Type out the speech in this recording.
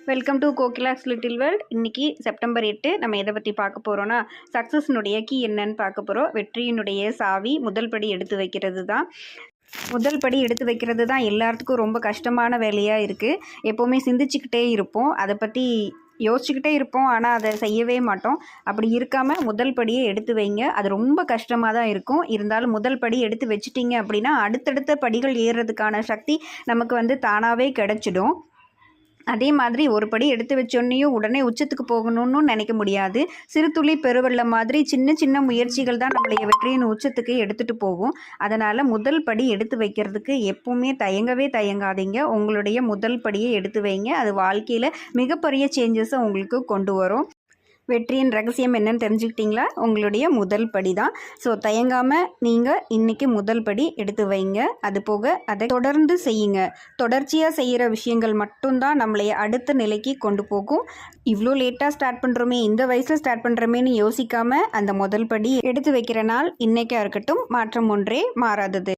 Welcome to Kokila's little world. இன்றைக்கி September 8 நம்ம எதை பற்றி பார்க்க போகிறோன்னா, சக்ஸஸ்னுடைய கீ என்னன்னு பார்க்க போகிறோம். வெற்றியினுடைய சாவி முதல் படி எடுத்து வைக்கிறது தான். முதல் படி எடுத்து வைக்கிறது தான் எல்லாத்துக்கும் ரொம்ப கஷ்டமான வேலையாக இருக்குது. எப்போவுமே சிந்திச்சுக்கிட்டே இருப்போம், அதை பற்றி யோசிச்சுக்கிட்டே இருப்போம், ஆனால் அதை செய்யவே மாட்டோம். அப்படி இருக்காமல் முதல் படியை எடுத்து வைங்க. அது ரொம்ப கஷ்டமாக தான் இருக்கும். இருந்தாலும் முதல் படி எடுத்து வச்சிட்டிங்க அப்படின்னா அடுத்தடுத்த படிகள் ஏறுறதுக்கான சக்தி நமக்கு தானாகவே கிடச்சிடும். அதே மாதிரி ஒரு படி எடுத்து வச்சோன்னையும் உடனே உச்சத்துக்கு போகணும்னு நினைக்க முடியாது. சிறு துளி பெருவெள்ளம் மாதிரி சின்ன சின்ன முயற்சிகள் தான் நம்மளைய வெற்றியின் உச்சத்துக்கு எடுத்துகிட்டு போகும். அதனால் முதல் படி எடுத்து வைக்கிறதுக்கு எப்பவுமே தயங்காதீங்க. உங்களுடைய முதல் படியை எடுத்து வைங்க. அது வாழ்க்கையில் மிகப்பெரிய சேஞ்சஸை உங்களுக்கு கொண்டு வரும். வெற்றியின் ரகசியம் என்னன்னு தெரிஞ்சுக்கிட்டிங்களா? உங்களுடைய முதல் படி தான். ஸோ தயங்காமல் நீங்கள் இன்றைக்கி முதல் படி எடுத்து வைங்க. அது போக அதை தொடர்ந்து செய்யுங்க. தொடர்ச்சியாக செய்கிற விஷயங்கள் மட்டும்தான் நம்மளைய அடுத்த நிலைக்கு கொண்டு போகும். இவ்வளோ லேட்டாக ஸ்டார்ட் பண்ணுறோமே, இந்த வயசில் ஸ்டார்ட் பண்ணுறோமேன்னு யோசிக்காமல் அந்த முதல் படி எடுத்து வைக்கிற நாள் இன்றைக்கா இருக்கட்டும். மாற்றம் ஒன்றே மாறாதது.